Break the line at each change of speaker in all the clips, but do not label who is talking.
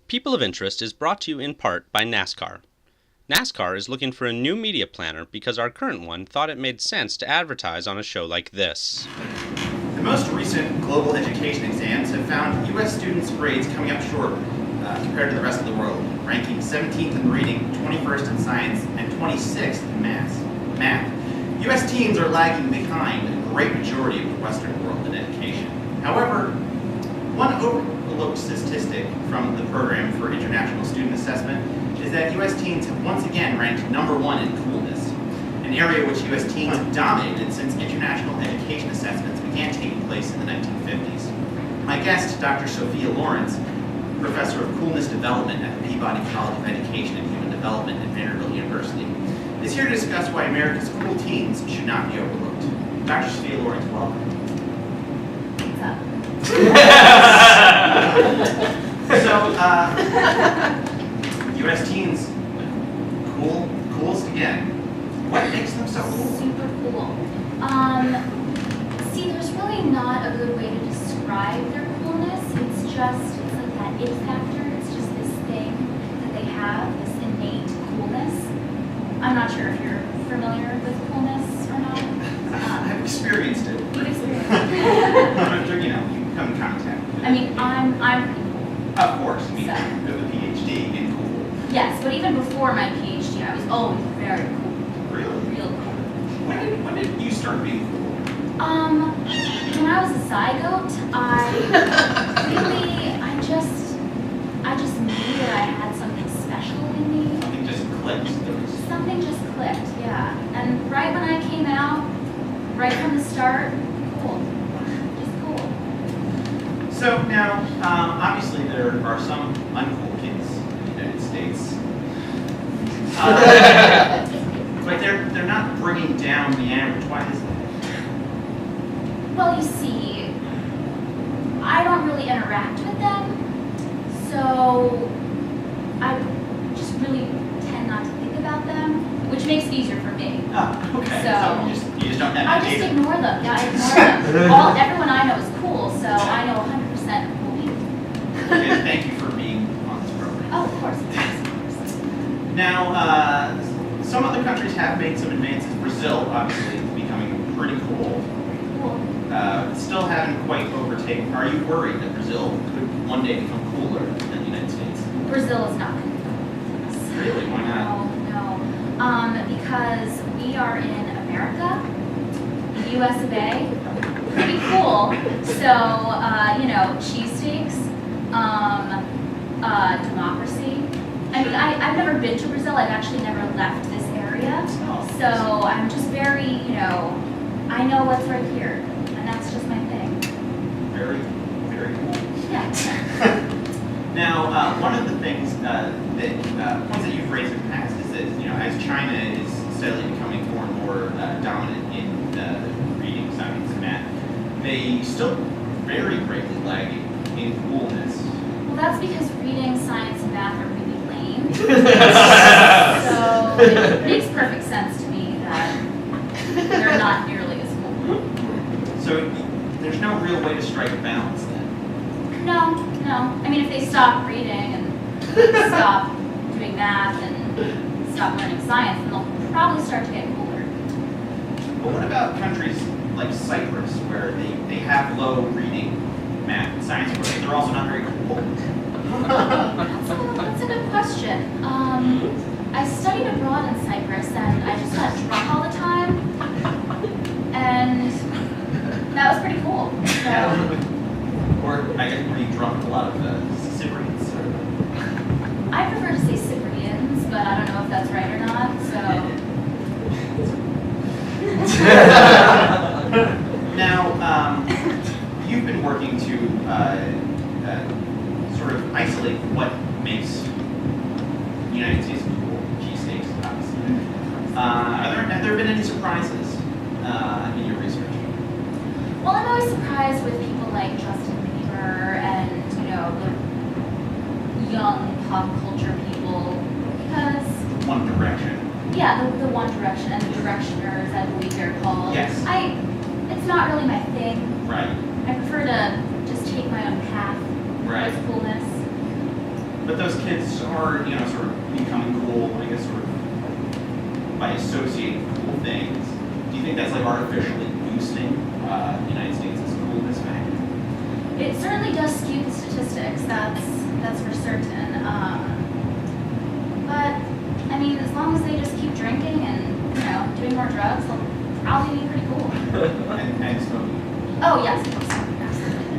People of Interest is brought to you in part by NASCAR. NASCAR is looking for a new media planner because our current one thought it made sense to advertise on a show like this.
The most recent global education exams have found U.S. students' grades coming up short compared to the rest of the world, ranking 17th in reading, 21st in science, and 26th in math. U.S. teens are lagging behind a great majority of the Western world in education. However, one overlooked statistic from the Program for International Student Assessment is that U.S. teens have once again ranked #1 in coolness, an area which U.S. teens have dominated since international education assessments began taking place in the 1950s. My guest, Dr. Sophia Lawrence, Professor of Coolness Development at the Peabody College of Education and Human Development at Vanderbilt University, is here to discuss why America's cool teens should not be overlooked. Dr. Sophia Lawrence, welcome.
What's up?
So, U.S. teens, coolest again. What makes them so cool?
Super cool. See, there's really not a good way to describe their coolness. It's like that it factor. It's just this thing that they have, this innate coolness. I'm not sure if you're familiar with coolness or not.
I've experienced it.
You've experienced it.
You come in contact with it.
I mean, I'm pretty cool.
Of course, I mean,
So.
you have a PhD in cool.
Yes, but even before my PhD, I was always very cool.
Really?
Real cool.
When did you start being cool?
When I was a zygote, I just knew that I had something special in me.
Something just clicked.
Something just clicked, yeah. And right when I came out, right from the start, cool. Just cool.
So now, obviously there are some uncool kids in the United States. But they're not bringing down the average. Why is that?
Well, you see, I don't really interact with them, so I just really tend not to think about them, which makes it easier for me.
Oh, okay.
So
you just don't
I
advocate
just
them.
ignore them. Yeah, I ignore them. Everyone I know is cool, so I know 100% of cool people.
Okay, thank you for being on this program.
Oh, of course.
Now, some other countries have made some advances. Brazil, obviously, is becoming pretty cool.
Cool.
Still haven't quite overtaken. Are you worried that Brazil could one day become cooler than the United States?
Brazil is not going to become this.
Really? Why not?
No. Because we are in America, the US of A, pretty cool. So, cheesesteaks, democracy. I mean, I've never been to Brazil. I've actually never left this area.
Oh.
So I'm just very, I know what's right here. And that's just my thing.
Very, very cool.
Yeah.
Now, one of the things points that you've raised in the past is that, as China is steadily becoming more and more dominant in reading, science, and math, they still very greatly lagging in coolness.
Well, that's because reading, science, and math are really lame. So it makes perfect sense to me that they're not nearly as cool.
So there's no real way to strike a balance then.
No. I mean, if they stop reading and stop doing math and stop learning science, then they'll probably start to get cooler.
But what about countries like Cyprus, where they have low reading, math, and science, but they're also not very cool?
That's a good question. I studied abroad in Cyprus, and I just got drunk all the time, and that was pretty cool. So,
Or I guess were you drunk with a lot of Cyprians?
I prefer to say Cyprians, but I don't know if that's right or not. So
now, you've been working to sort of isolate what makes the United States cool. Cheesesteaks, obviously. Have there been any surprises in your research?
well, I'm always surprised with people like Justin Bieber and the young pop culture people because
One Direction.
yeah, the One Direction and the Directioners, I believe they're called.
Yes.
It's not really my thing.
Right.
I prefer to just take my own path
Right.
with coolness.
But those kids are, sort of becoming cool, I guess, sort of by associating cool things. Do you think that's like artificially boosting the United States' coolness factor?
It certainly does skew the statistics, that's for certain. But, I mean, as long as they just keep drinking and, doing more drugs, they'll probably be pretty cool.
and smoking.
Oh, yes, of course, absolutely.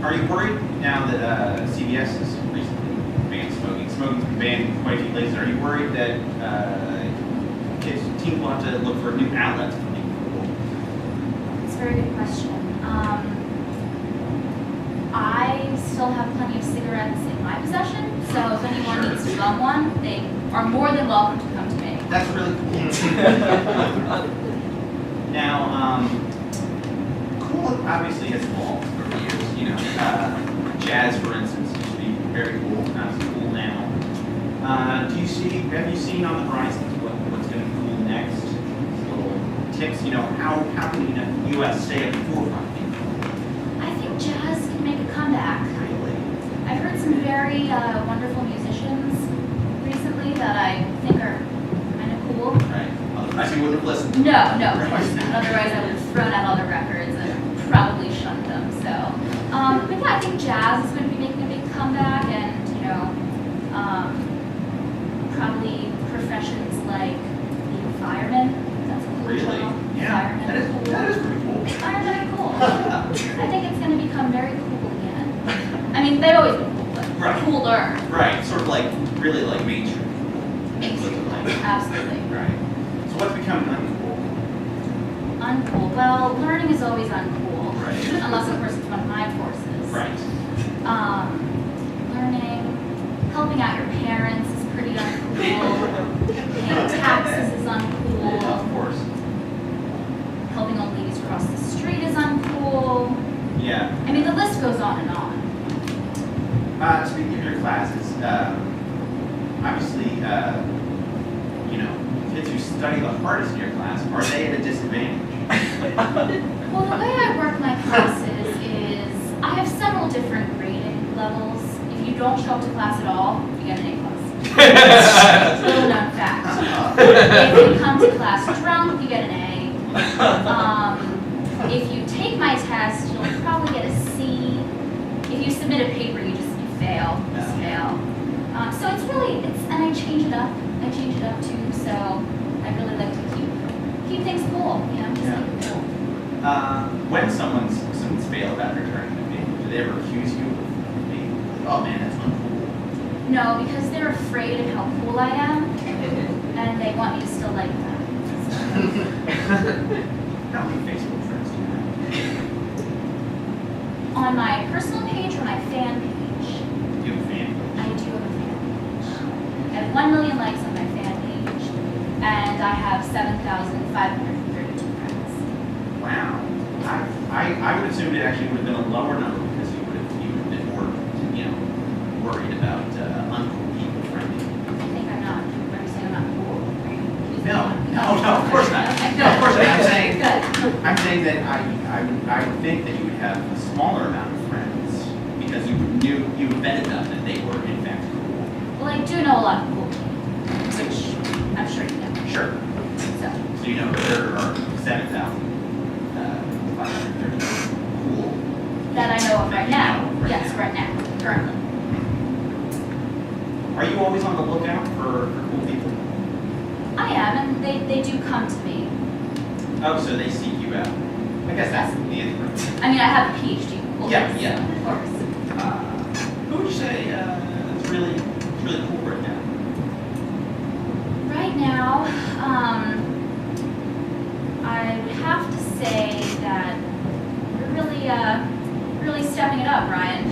Are you worried now that CBS has recently banned smoking? Smoking's been banned in quite a few places. Are you worried that teens will have to look for new outlets for being cool?
It's a very good question. I still have plenty of cigarettes in my possession, so if anyone needs to bum one, they are more than welcome to come to me.
That's really cool. Now, cool obviously has evolved over the years. Jazz, for instance, used to be very cool. Not as cool now. Have you seen on the horizon what's going to be cool next? Little tips. How can the U.S. stay at the forefront?
I think jazz can make a comeback.
Really?
I've heard some very wonderful musicians recently that I think are kind of cool.
Right. Otherwise you wouldn't have listened.
No, of course not. Otherwise I would have thrown out all the records and probably shunned them. So, but yeah, I think jazz is going to be making a big comeback, and probably professions like being a fireman. That's a cool
Really?
job.
Yeah.
Firemen
That
are cool.
is pretty cool.
Firemen are cool. I think it's going to become very cool again. I mean, they've always been cool, but
Right.
cooler.
Right. Sort of like really like mainstream.
Absolutely.
Right. So what's becoming uncool?
Uncool. Well, learning is always uncool.
Right.
Unless, of course, it's one of my courses.
Right.
Learning, helping out your parents is pretty uncool. Paying taxes is uncool.
Of course.
Helping old ladies cross the street is uncool.
Yeah.
I mean, the list goes on and on.
Speaking of your classes, obviously, kids who study the hardest in your class, are they at a disadvantage?
Well, the way I work my classes is I have several different grading levels. If you don't show up to class at all, you get an A+. Little known fact. If you come to class drunk, you get an A. If you take my test, you'll probably get a C. If you submit a paper, you fail. Just fail. So and I change it up. I change it up too. So I really like to keep things cool. Just keep it cool.
When someone's failed after turning to me, do they ever accuse you of being, oh man, that's uncool?
No, because they're afraid of how cool I am, and they want me to still like them.
How many Facebook friends do you have?
On my personal page or my fan page?
Do you have a fan page?
I do have a fan page. I have 1 million likes on my fan page, and I have 7,532 friends.
Wow. I would assume it actually would have been a lower number because you would have been more, worried about uncool people friendly.
I think I'm not. Are you saying I'm not cool?
No, of course not.
Okay,
No, of course not.
Good.
I'm saying that I would think that you would have a smaller amount of friends because you vetted them that they were in fact cool.
Well, I do know a lot of cool people, which I'm sure you know.
Sure. So you know there are 7,530 cool.
That I know of right now.
Right
Yes,
now.
right now, currently.
Are you always on the lookout for cool people?
I am, and they do come to me.
Oh, so they seek you out. I guess that's the inference.
I mean, I have a PhD. Well,
Yeah,
yes,
yeah.
of course.
Who would you say is really cool right now?
Right now, I would have to say that you're really stepping it up, Ryan.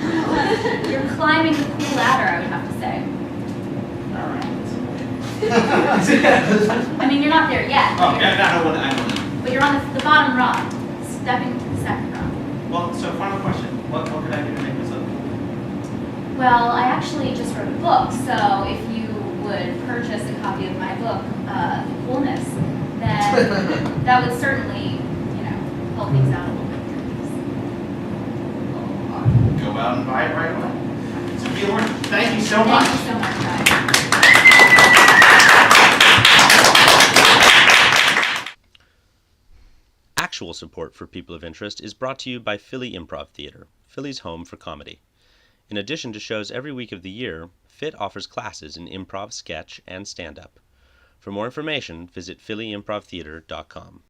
You're climbing the cool ladder, I would have to say.
All right.
I mean, you're not there yet.
Oh, yeah, I don't want to.
But you're on the bottom rung, stepping to the second rung.
Well, so final question. What could I do to make this up?
Well, I actually just wrote a book, so if you would purchase a copy of my book, The Coolness, then that would certainly, help things out a little bit.
Go out and buy it right away. So, Orange. Thank you so much.
Thank you so much, guys.
Actual support for People of Interest is brought to you by Philly Improv Theater, Philly's home for comedy. In addition to shows every week of the year, PHIT offers classes in improv, sketch, and stand-up. For more information, visit phillyimprovtheater.com.